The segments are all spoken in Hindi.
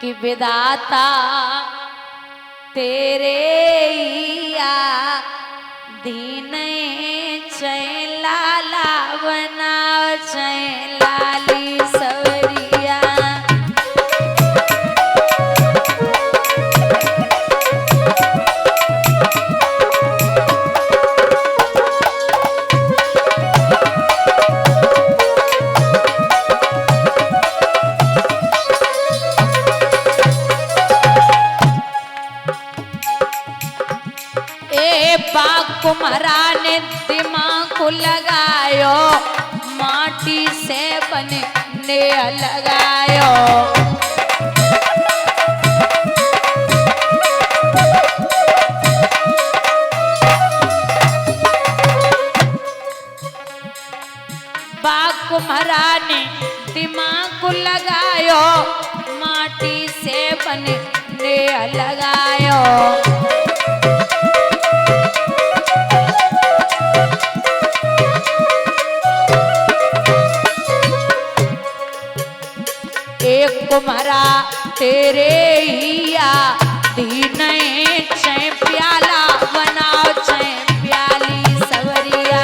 कि विदाता तेरे या दीन चैला लावना चैलाली सवरिया। कुम्हारा ने दिमाग को लगायो माटी से बनने लगायो। बाग कुम्हारा ने दिमाग को लगायो माटी से बनने लगायो। कुम्हारा तेरे हिया दीन चै प्याला बनाओ चै प्याली सवरिया।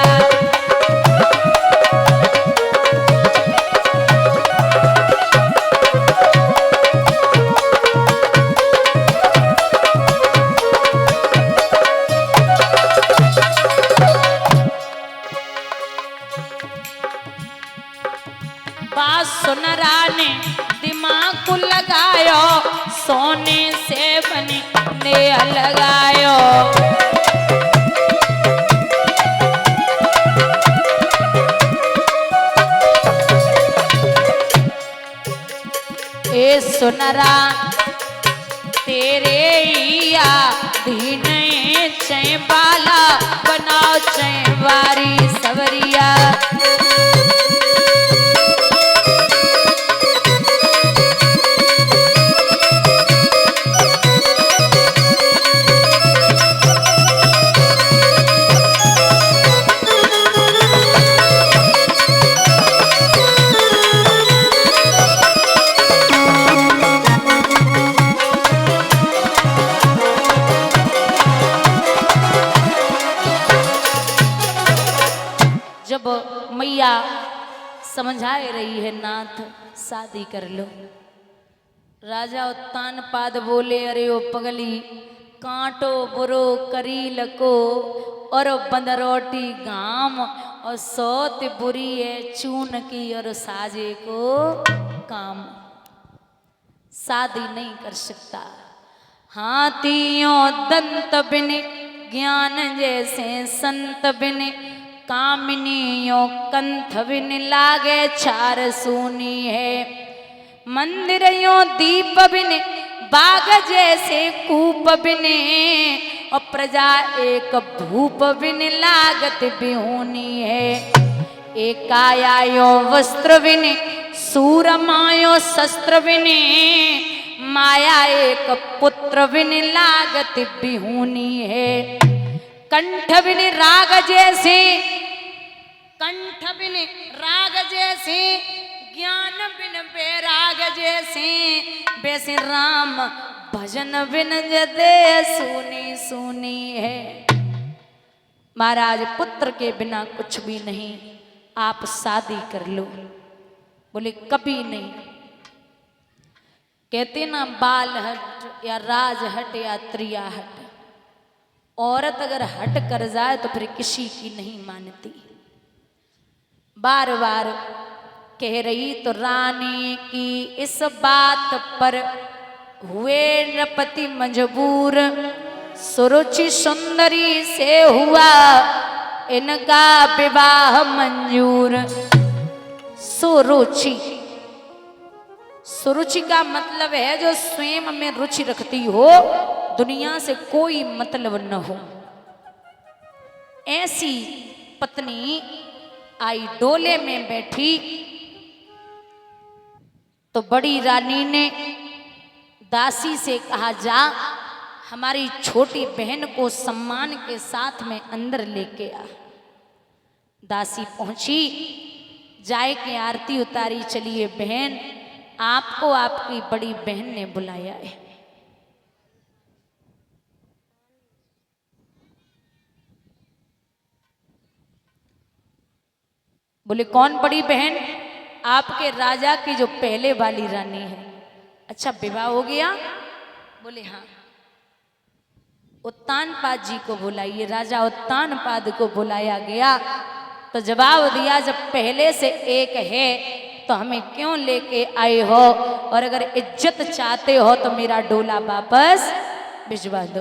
बात सुनरा ने दिमाग को लगायो सोने से बनने लगायो। ए सुनरा तेरे या दीन चै बाला बनाओ चै वारी सवरिया। जब मैया समझाए रही है नाथ शादी कर लो, राजा उत्तान पाद बोले अरे ओ पगली कांटो बुरो करी लको और बंदरोटी गाम और सौत बुरी है चून की और साजे को काम। शादी नहीं कर सकता। हाथियों दंत बिन ज्ञान जैसे संत बिन कामिनियों कंठ बिन लागे छार सूनी है। मंदिरों दीप बिन बाग जैसे कूप बिने और प्रजा एक भूप बिन लागत बिहूनी है। एकायायो वस्त्र बिने सूरमायो शस्त्र बिने माया एक पुत्र बिन लागत बिहूनी है। कंठ बिन राग जैसे कंठ बिन राग जैसे ज्ञान बिन बैराग जैसे वैसे राम भजन बिन जदे सुनी सुनी है। महाराज पुत्र के बिना कुछ भी नहीं, आप शादी कर लो। बोले कभी नहीं। कहते ना बाल हट या राज हट या त्रिया हट, औरत अगर हट कर जाए तो फिर किसी की नहीं मानती। बार बार कह रही तो रानी की इस बात पर हुए नृपति मजबूर। सुरुचि सुंदरी से हुआ इनका विवाह मंजूर। सुरुचि, सुरुचि का मतलब है जो स्वयं में रुचि रखती हो, दुनिया से कोई मतलब न हो। ऐसी पत्नी आई डोले में बैठी तो बड़ी रानी ने दासी से कहा जा हमारी छोटी बहन को सम्मान के साथ में अंदर लेके आ। दासी पहुंची, जाए के आरती उतारी, चलिए बहन आपको आपकी बड़ी बहन ने बुलाया है। बोले कौन बड़ी बहन? आपके राजा की जो पहले वाली रानी है। अच्छा विवाह हो गया? बोले हाँ। उत्तानपाद जी को बुलाइए। राजा उत्तानपाद को बुलाया गया तो जवाब दिया जब पहले से एक है तो हमें क्यों लेके आए हो, और अगर इज्जत चाहते हो तो मेरा डोला वापस भिजवा दो।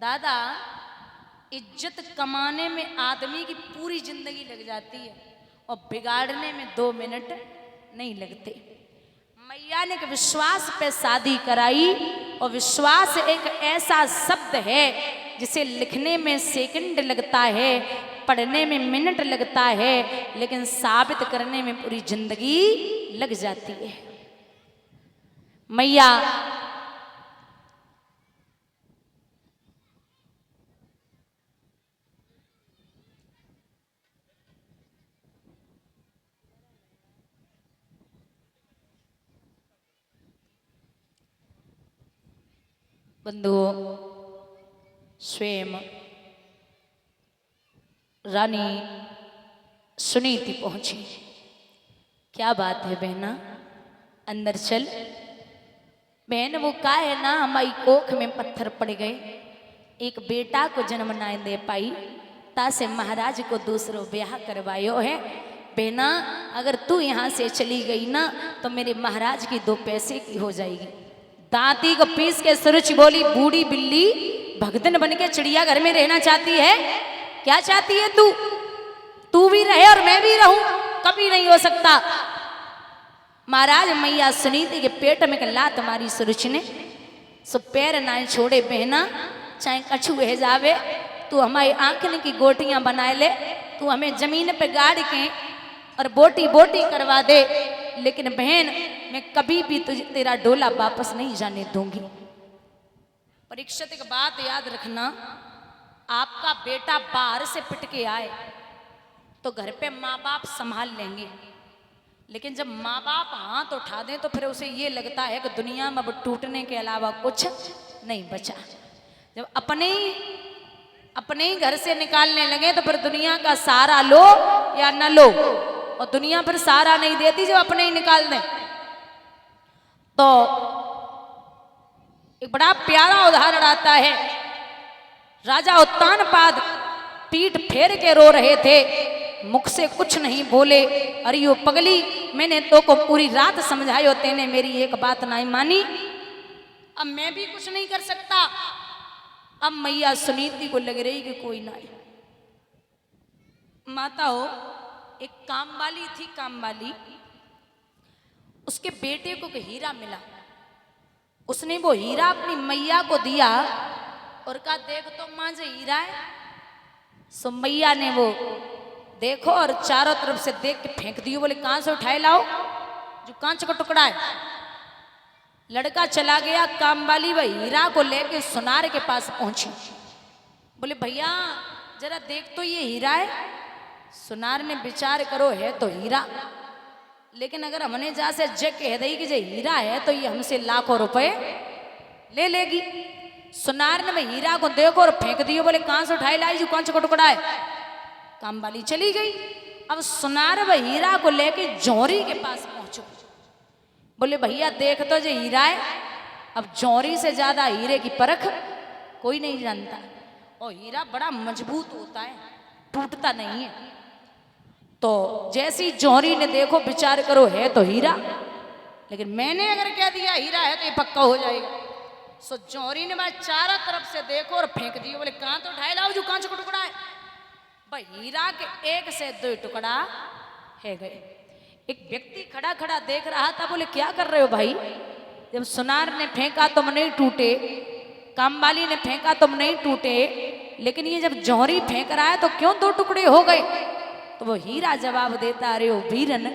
दादा इज्जत कमाने में आदमी की पूरी जिंदगी लग जाती है और बिगाड़ने में 2 मिनट नहीं लगते। मैया ने एक विश्वास पे शादी कराई, और विश्वास एक ऐसा शब्द है जिसे लिखने में सेकंड लगता है, पढ़ने में मिनट लगता है, लेकिन साबित करने में पूरी जिंदगी लग जाती है। मैया बंधुओं, स्वयं रानी सुनीति पहुंची। क्या बात है बहना, अंदर चल। बहन वो का है ना, हमारी कोख में पत्थर पड़ गए, एक बेटा को जन्म ना दे पाई, तासे महाराज को दूसरो ब्याह करवायो है। बहना अगर तू यहाँ से चली गई ना तो मेरे महाराज की 2 पैसे की हो जाएगी। दांती को पीस के सुरुचि बोली, बूढ़ी बिल्ली भगदन बन के चिड़िया घर में रहना चाहती है? क्या चाहती है तू? तू भी रहे और मैं भी रहूं? कभी नहीं हो सकता। महाराज मैया सुनीति के पेट में लात मारी सुरुचि ने, सो पैर ना छोड़े। बहना चाहे कछु बह जावे, तू हमारी आंखन की गोटियां बनाए ले, तू हमें जमीन पे गाड़ के और बोटी बोटी करवा दे, लेकिन बहन मैं कभी भी तुझे तेरा डोला वापस नहीं जाने दूंगी। परीक्षित एक बात याद रखना, आपका बेटा बाहर से पिट के आए तो घर पे माँ बाप संभाल लेंगे, लेकिन जब माँ बाप हाथ उठा दें तो फिर उसे ये लगता है कि दुनिया में अब टूटने के अलावा कुछ नहीं बचा। जब अपने ही घर से निकालने लगे तो फिर दुनिया का सहारा लो या न लो, और दुनिया फिर सहारा नहीं देती जब अपने ही निकाल दें। तो एक बड़ा प्यारा उदाहरण आता है। राजा उत्तानपाद पीठ फेर के रो रहे थे, मुख से कुछ नहीं बोले। अरे यो पगली, मैंने तो को पूरी रात समझायो, तेने मेरी एक बात नहीं मानी, अब मैं भी कुछ नहीं कर सकता। अब मैया सुनीति को लग रही कि कोई ना। माता हो, एक काम वाली थी, काम वाली, उसके बेटे को हीरा मिला। उसने वो हीरा अपनी मैया को दिया और कहा देख तो मां जो हीरा है। सो मैया ने वो देखो और चारों तरफ से देख के फेंक दियो। बोले कहां से उठाए लाओ? जो कांच का टुकड़ा है। लड़का चला गया, काम वाली वह हीरा को लेके सुनार के पास पहुंची। बोले भैया जरा देख तो ये हीरा है। सुनार ने विचार करो है तो हीरा, लेकिन अगर हमने जहां से जग कह दी कि ये हीरा है तो ये हमसे लाखों रुपए ले लेगी। सुनार ने हीरा को देखो और फेंक दियो। बोले कहां से उठाई लाई? जो कांच का टुकड़ा है। काम वाली चली गई। अब सुनार व हीरा को लेके जौहरी के पास पहुंचो। बोले भैया देख तो जो हीरा है। अब जौहरी से ज्यादा हीरे की परख कोई नहीं जानता, और हीरा बड़ा मजबूत होता है, टूटता नहीं है। तो जैसी जौहरी ने देखो, विचार करो है तो हीरा, लेकिन मैंने अगर कह दिया हीरा है तो ये पक्का हो जाएगा। सो जौहरी ने मैं चारों तरफ से देखो और फेंक दियो। बोले कहां तो उठाए लाओ? जो कांच का टुकड़ा है। भाई हीरा के 1 से 2 टुकड़ा है गए। एक व्यक्ति खड़ा खड़ा देख रहा था। बोले क्या कर रहे हो भाई? जब सुनार ने फेंका तुम नहीं टूटे, कामवाली ने फेंका तुम नहीं टूटे, लेकिन ये जब जौहरी फेंक रहा है तो क्यों 2 टुकड़े हो गए? तो वो हीरा जवाब देता, अरे ओ वीरन,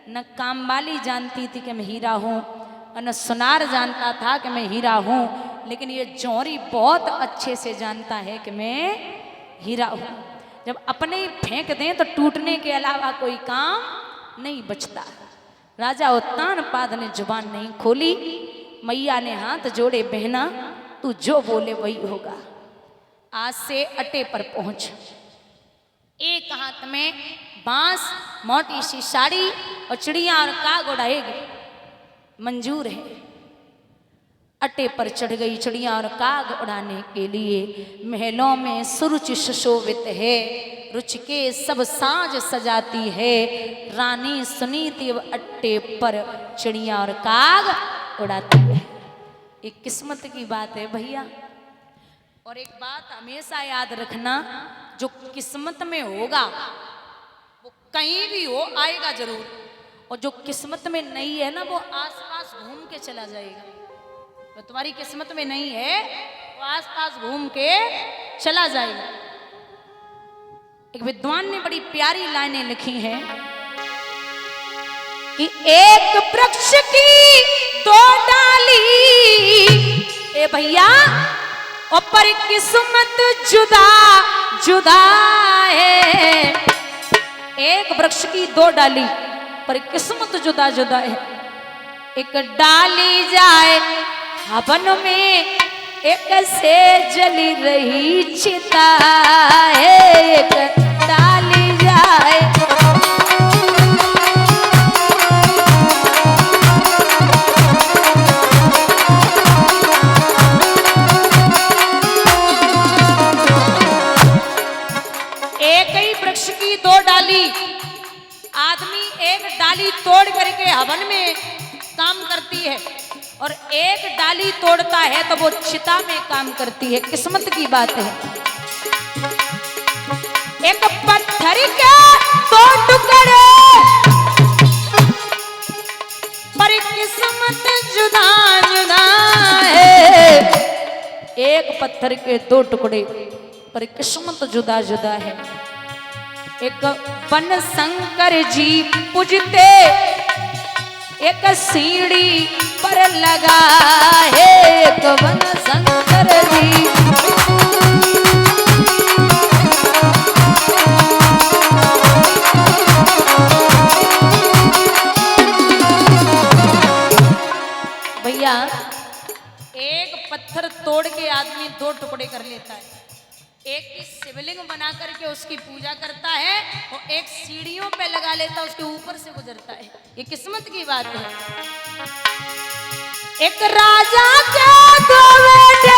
न कामवाली जानती थी कि मैं हीरा हूं और न सुनार जानता था कि मैं हीरा हूं, लेकिन ये जौहरी बहुत अच्छे से जानता है कि मैं हीरा हूं। जब अपने ही फेंक दें तो टूटने के अलावा कोई काम नहीं बचता। राजा उत्तानपाद ने जुबान नहीं खोली। मैया ने हाथ जोड़े, बहना तू जो बोले वही होगा। आज से अटे पर पहुंच। एक हाथ में बांस, मोटी सी साड़ी और चिड़िया और काग उड़ाएगी, मंजूर है। अटे पर चढ़ गई चिड़िया और काग उड़ाने के लिए। महलों में सुरुचि सुशोभित है, रुच के सब साज सजाती है। रानी सुनीति अट्टे पर चिड़िया और काग उड़ाती है। एक किस्मत की बात है भैया। और एक बात हमेशा याद रखना, जो किस्मत में होगा वो कहीं भी हो आएगा जरूर, और जो किस्मत में नहीं है ना वो आसपास घूम के चला जाएगा। तो तुम्हारी किस्मत में नहीं है वो आसपास घूम के चला जाएगा। एक विद्वान ने बड़ी प्यारी लाइनें लिखी हैं कि एक वृक्ष की दो डाली, ए भैया और पर किस्मत जुदा जुदा है। एक वृक्ष की दो डाली पर किस्मत जुदा जुदा है। एक डाली जाए हवन में, एक से जली रही चिता है। एक डाली जाए एक ही वृक्ष की दो डाली। आदमी एक डाली तोड़ करके हवन में काम करती है और एक डाली तोड़ता है तो वो चिता में काम करती है। किस्मत की बात है। एक पत्थर के दो टुकड़े पर किस्मत जुदा जुदा है। एक पत्थर के दो टुकड़े पर किस्मत जुदा जुदा है। एक वन शंकर जी पूजते, एक सीढ़ी पर लगा है। एक वन शंकर जी भैया, एक पत्थर तोड़ के आदमी दो टुकड़े कर लेता है। एक की शिवलिंग बना करके उसकी पूजा करता है और एक सीढ़ियों पे लगा लेता है, उसके ऊपर से गुजरता है। ये किस्मत की बात है। एक राजा के दो बेटे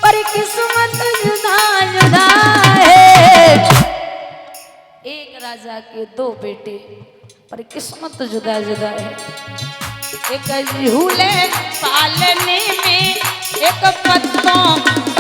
पर किस्मत जुदा जुदा है। एक राजा के दो बेटे पर किस्मत जुदा जुदा है। एक झूले पालने में, एक पत्तों